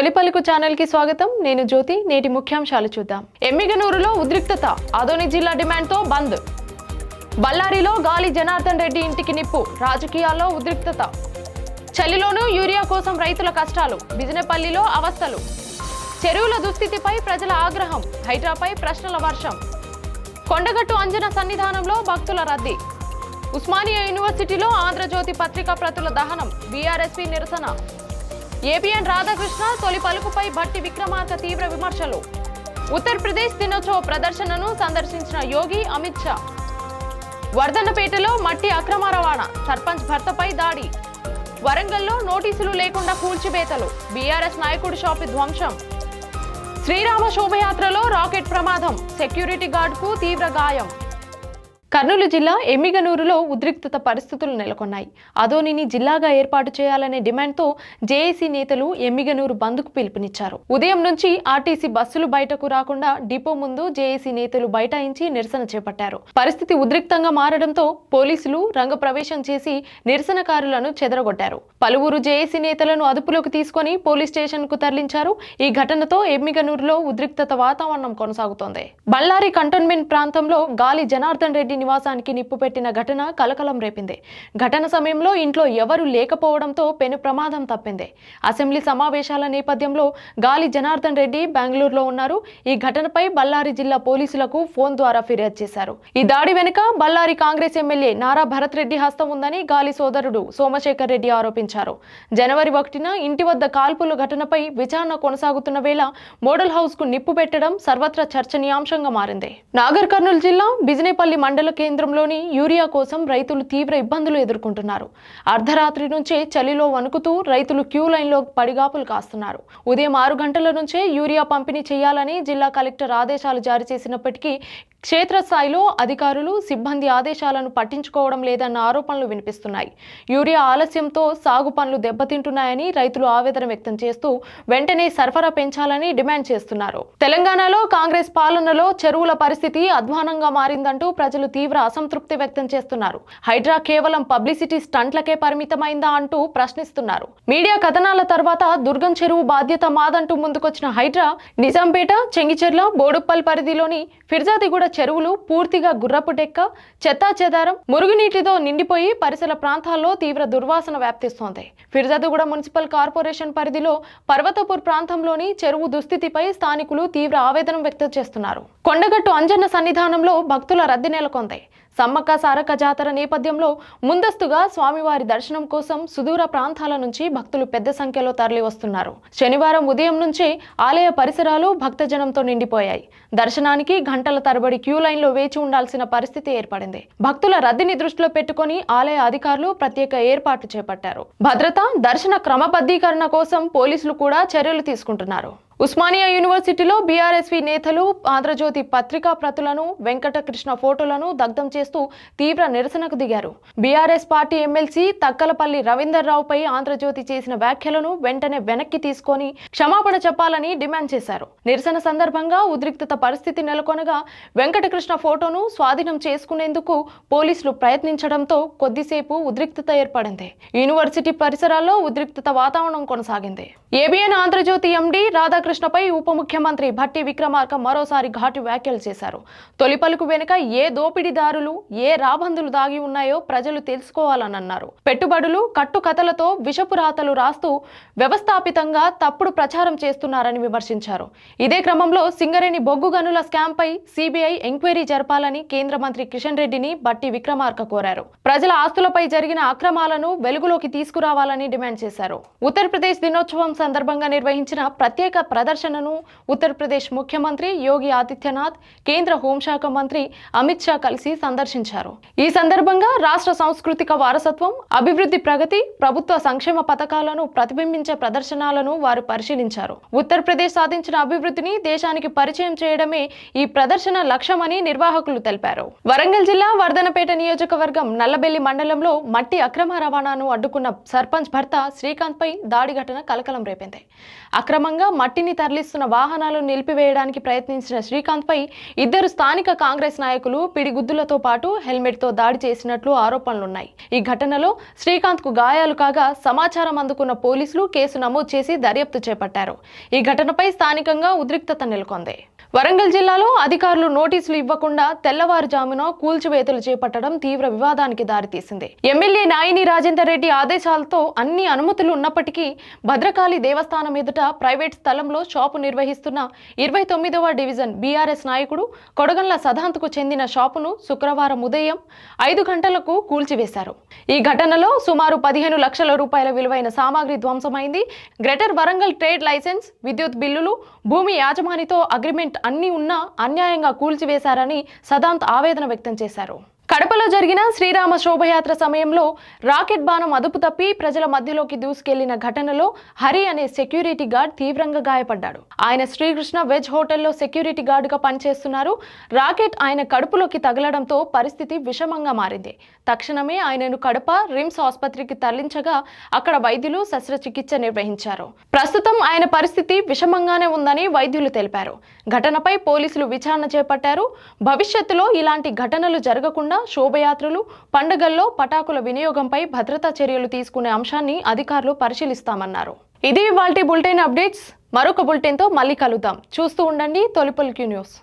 తొలిపలుకు channel కి స్వాగతం. నేను జ్యోతి. నేటి ముఖ్యాంశాలు చూద్దాం. ఎమ్మిగనూరులో ఉద్రిక్తత. ఆదోని జిల్లా డిమాండ్తో బంద్. బళ్ళారిలో గాలి జనార్దన్ రెడ్డి ఇంటికి నిప్పు. రాజకీయాల్లో ఉద్రిక్తత. చలిలోనూ యూరియా కోసం రైతుల కష్టాలు. బిజినెపల్లిలో అవస్థలు. చెరువుల దుస్థితిపై ప్రజల ఆగ్రహం. హైడ్రాపై ప్రశ్నల వర్షం. కొండగట్టు అంజన సన్నిధానంలో భక్తుల రద్దీ. ఉస్మానియా యూనివర్సిటీలో ఆంధ్రజ్యోతి పత్రికా ప్రతుల దహనం. బీఆర్ఎస్పీ నిరసన. ఏపీఎన్ రాధాకృష్ణ తొలి పలుకుపై భట్టి విక్రమార్క తీవ్ర విమర్శలు. ఉత్తరప్రదేశ్ దినోత్సవ ప్రదర్శనను సందర్శించిన యోగి అమిత్ షా. వర్ధన్నపేటలో మట్టి అక్రమ రవాణా. సర్పంచ్ భర్తపై దాడి. వరంగల్లో నోటీసులు లేకుండా కూల్చివేతలు. బీఆర్ఎస్ నాయకుడి షాపు ధ్వంసం. శ్రీరామ శోభయాత్రలో రాకెట్ ప్రమాదం. సెక్యూరిటీ గార్డుకు తీవ్ర గాయం. కర్నూలు జిల్లా ఎమ్మిగనూరులో ఉద్రిక్తత పరిస్థితులు నెలకొన్నాయి. అదోనిని జిల్లాగా ఏర్పాటు చేయాలనే డిమాండ్తో జేఏసీ నేతలు ఎమ్మిగనూరు బంద్కు పిలుపునిచ్చారు. ఉదయం నుంచి ఆర్టీసీ బస్సులు బయటకు రాకుండా డిపో ముందు జేఏసీ నేతలు బైఠాయించి నిరసన చేపట్టారు. పరిస్థితి ఉద్రిక్తంగా మారడంతో పోలీసులు రంగప్రవేశం చేసి నిరసనకారులను చెదరగొట్టారు. పలువురు జేఏసీ నేతలను అదుపులోకి తీసుకుని పోలీస్ స్టేషన్ కు తరలించారు. ఈ ఘటనతో ఎమ్మిగనూరులో ఉద్రిక్తత వాతావరణం కొనసాగుతోంది. బళ్ళారి కంటోన్మెంట్ ప్రాంతంలో గాలి జనార్దన్ రెడ్డి నివాసానికి నిప్పు పెట్టిన ఘటన కలకలం రేపింది. ఘటన సమయంలో ఇంట్లో ఎవరూ లేకపోవడంతో పెను ప్రమాదం తప్పింది. అసెంబ్లీ సమావేశాల నేపథ్యంలో గాలి జనార్దన్ రెడ్డి బెంగళూరులో ఉన్నారు. ఈ ఘటనపై బళ్ళారి జిల్లా పోలీసులకు ఫోన్ ద్వారా ఫిర్యాదు చేశారు. ఈ దాడి వెనుక బళ్ళారి కాంగ్రెస్ ఎమ్మెల్యే నారా భరత్ రెడ్డి హస్తం ఉందని గాలి సోదరుడు సోమశేఖర్ రెడ్డి ఆరోపించారు. జనవరి 1న ఇంటి వద్ద కాల్పుల ఘటనపై విచారణ కొనసాగుతున్న వేళ మోడల్ హౌస్ కు నిప్పు పెట్టడం సర్వత్రా చర్చనీయాంశంగా మారింది. నాగర్ కర్నూలు జిల్లా బిజినెపల్లి మండల కేంద్రంలోని యూరియా కోసం రైతులు తీవ్ర ఇబ్బందులు ఎదుర్కొంటున్నారు. అర్ధరాత్రి నుంచే చలిలో వణుకుతూ రైతులు క్యూ లైన్లో పడిగాపులు కాస్తున్నారు. ఉదయం 6 గంటల నుంచే యూరియా పంపిణీ చేయాలని జిల్లా కలెక్టర్ ఆదేశాలు జారీ చేసినప్పటికీ క్షేత్రస్థాయిలో అధికారులు సిబ్బంది ఆదేశాలను పట్టించుకోవడం లేదన్న ఆరోపణలు వినిపిస్తున్నాయి. యూరియా ఆలస్యంతో సాగు పనులు దెబ్బతింటున్నాయని రైతులు ఆవేదన వ్యక్తం చేస్తూ వెంటనే సరఫరా పెంచాలని డిమాండ్ చేస్తున్నారు. తెలంగాణలో కాంగ్రెస్ పాలనలో చెరువుల పరిస్థితి అధ్వానంగా మారిందంటూ ప్రజలు తీవ్ర అసంతృప్తి వ్యక్తం చేస్తున్నారు. హైడ్రా కేవలం పబ్లిసిటీ స్టంట్లకే పరిమితమైందా అంటూ ప్రశ్నిస్తున్నారు. మీడియా కథనాల తర్వాత దుర్గం చెరువు బాధ్యత మాదంటూ ముందుకొచ్చిన హైడ్రా నిజాంపేట, చెంగిచెర్ల, బోడుప్పల్ పరిధిలోని ఫిర్జాదిగూడ చెరువులు పూర్తిగా గుర్రపు డెక్క, చెత్తా చెదారం, మురుగునీటితో నిండిపోయి పరిసర ప్రాంతాల్లో తీవ్ర దుర్వాసన వ్యాప్తిస్తోంది. ఫిర్జాదిగూడ మున్సిపల్ కార్పొరేషన్ పరిధిలో పర్వతపూర్ ప్రాంతంలోని చెరువు దుస్థితిపై స్థానికులు తీవ్ర ఆవేదన వ్యక్తం చేస్తున్నారు. కొండగట్టు అంజన్న సన్నిధానంలో భక్తుల రద్దీ నెలకొంది. సమ్మక్క సారక్క జాతర నేపథ్యంలో ముందస్తుగా స్వామివారి దర్శనం కోసం సుదూర ప్రాంతాల నుంచి భక్తులు పెద్ద సంఖ్యలో తరలి వస్తున్నారు. శనివారం ఉదయం నుంచే ఆలయ పరిసరాలు భక్తజనంతో నిండిపోయాయి. దర్శనానికి గంటల తరబడి క్యూ లైన్లో వేచి ఉండాల్సిన పరిస్థితి ఏర్పడింది. భక్తుల రద్దీని దృష్టిలో పెట్టుకుని ఆలయ అధికారులు ప్రత్యేక ఏర్పాట్లు చేపట్టారు. భద్రత, దర్శన క్రమబద్ధీకరణ కోసం పోలీసులు కూడా చర్యలు తీసుకుంటున్నారు. ఉస్మానియా యూనివర్సిటీలో బీఆర్ఎస్పీ నేతలు ఆంధ్రజ్యోతి పత్రికా ప్రతులను, వెంకటకృష్ణ ఫోటోలను దగ్ధం చేస్తూ తీవ్ర నిరసనకు దిగారు. BRS party MLC Takkalapalli Ravinder రావుపై ఆంధ్రజ్యోతి చేసిన వ్యాఖ్యలను వెంటనే వెనక్కి తీసుకొని క్షమాపణ చెప్పాలని డిమాండ్ చేశారు. నిరసన సందర్భంగా ఉద్రిక్తత పరిస్థితి నెలకొనగా వెంకటకృష్ణ ఫోటోను స్వాధీనం చేసుకునేందుకు పోలీసులు ప్రయత్నించడంతో కొద్దిసేపు ఉద్రిక్తత ఏర్పడింది. యూనివర్సిటీ పరిసరాల్లో ఉద్రిక్తత వాతావరణం కొనసాగింది. ఏబిఎన్ ఆంధ్రజ్యోతి ఎండీ రాధాకృష్ణపై ఉప ముఖ్యమంత్రి భట్టి విక్రమార్క మరోసారి ఘాటు వ్యాఖ్యలు చేశారు. తొలి పలుకు వెనుక ఏ దోపిడీదారులు, ఏ రాబందులు దాగి ఉన్నాయో ప్రజలు తెలుసుకోవాలని అన్నారు. పెట్టుబడులు, కట్టుకథలతో విషపు రాతలు రాస్తూ వ్యవస్థాపితంగా తప్పుడు ప్రచారం చేస్తున్నారని విమర్శించారు. ఇదే క్రమంలో సింగరేణి బొగ్గు గనుల స్కామ్ పై సిబిఐ ఎంక్వైరీ జరపాలని కేంద్ర మంత్రి కిషన్ రెడ్డిని భట్టి విక్రమార్క కోరారు. ప్రజల ఆస్తులపై జరిగిన అక్రమాలను వెలుగులోకి తీసుకురావాలని డిమాండ్ చేశారు. ఉత్తరప్రదేశ్ దినోత్సవం సందర్భంగా నిర్వహించిన ప్రత్యేక ప్రదర్శనను ఉత్తరప్రదేశ్ ముఖ్యమంత్రి యోగి ఆదిత్యనాథ్, కేంద్ర హోంశాఖ మంత్రి అమిత్ షా కలిసి సందర్శించారు. ఈ సందర్భంగా రాష్ట్ర సాంస్కృతిక వారసత్వం, అభివృద్ధి ప్రగతి, ప్రభుత్వ సంక్షేమ పథకాలను ప్రతిబింబించే ప్రదర్శనలను వారు పరిశీలించారు. ఉత్తరప్రదేశ్ సాధించిన అభివృద్ధిని దేశానికి పరిచయం చేయడమే ఈ ప్రదర్శన లక్ష్యమని నిర్వాహకులు తెలిపారు. వరంగల్ జిల్లా వర్ధనపేట నియోజకవర్గం నల్లబెల్లి మండలంలో మట్టి అక్రమ రవాణాను అడ్డుకున్న సర్పంచ్ భర్త శ్రీకాంత్ పై దాడి ఘటన కలకలం రేపింది. అక్రమంగా మట్టిని తరలిస్తున్న వాహనాలను నిలిపివేయడానికి ప్రయత్నించిన శ్రీకాంత్పై ఇద్దరు స్థానిక కాంగ్రెస్ నాయకులు పిడిగుద్దులతో పాటు హెల్మెట్తో దాడి చేసినట్లు ఆరోపణలున్నాయి. ఈ ఘటనలో శ్రీకాంత్కు గాయాలు కాగా సమాచారం అందుకున్న పోలీసులు కేసు నమోదు చేసి దర్యాప్తు చేపట్టారు. ఈ ఘటనపై స్థానికంగా ఉద్రిక్తత నెలకొంది. వరంగల్ జిల్లాలో అధికారులు నోటీసులు ఇవ్వకుండా తెల్లవారుజామున కూల్చివేతలు చేపట్టడం తీవ్ర వివాదానికి దారితీసింది. ఎమ్మెల్యే నాయిని రాజేందర్ రెడ్డి ఆదేశాలతో అన్ని అనుమతులు ఉన్నప్పటికీ భద్రకాళి దేవస్థానం ఎదుట ప్రైవేట్ స్థలంలో షాపు నిర్వహిస్తున్న 29వ డివిజన్ బీఆర్ఎస్ నాయకుడు కొడగండ్ల సదాంత్కు చెందిన షాపును శుక్రవారం ఉదయం 5 గంటలకు కూల్చివేశారు. ఈ ఘటనలో సుమారు 15 లక్షల రూపాయల విలువైన సామాగ్రి ధ్వంసమైంది. గ్రేటర్ వరంగల్ ట్రేడ్ లైసెన్స్, విద్యుత్ బిల్లులు, భూమి యాజమానితో అగ్రిమెంట్ అన్ని ఉన్నా అన్యాయంగా కూల్చివేశారని సదాంత్ ఆవేదన వ్యక్తం చేశారు. కడపలో జరిగిన శ్రీరామ శోభయాత్ర సమయంలో రాకెట్ బాణం అదుపు తప్పి ప్రజల మధ్యలోకి దూసుకెళ్లిన ఘటనలో హరి అనే సెక్యూరిటీ గార్డ్ తీవ్రంగా గాయపడ్డాడు. ఆయన శ్రీకృష్ణ వెజ్ హోటల్లో సెక్యూరిటీ గార్డుగా పనిచేస్తున్నారు. రాకెట్ ఆయన కడుపులోకి తగలడంతో పరిస్థితి విషమంగా మారింది. తక్షణమే ఆయనను కడప రిమ్స్ ఆసుపత్రికి తరలించగా అక్కడ వైద్యులు శస్త్రచికిత్స నిర్వహించారు. ప్రస్తుతం ఆయన పరిస్థితి విషమంగానే ఉందని వైద్యులు తెలిపారు. ఘటనపై పోలీసులు విచారణ చేపట్టారు. భవిష్యత్తులో ఇలాంటి ఘటనలు జరగకుండా శోభయాత్రలు, పండుగల్లో పటాకుల వినియోగంపై భద్రతా చర్యలు తీసుకునే అంశాన్ని అధికారులు పరిశీలిస్తామన్నారు. ఇది ఇవాల్టి బులెటిన్ అప్డేట్స్. మరొక బులెటిన్తో మళ్ళీ కలుద్దాం. చూస్తూ ఉండండి తొలిపొలికి న్యూస్.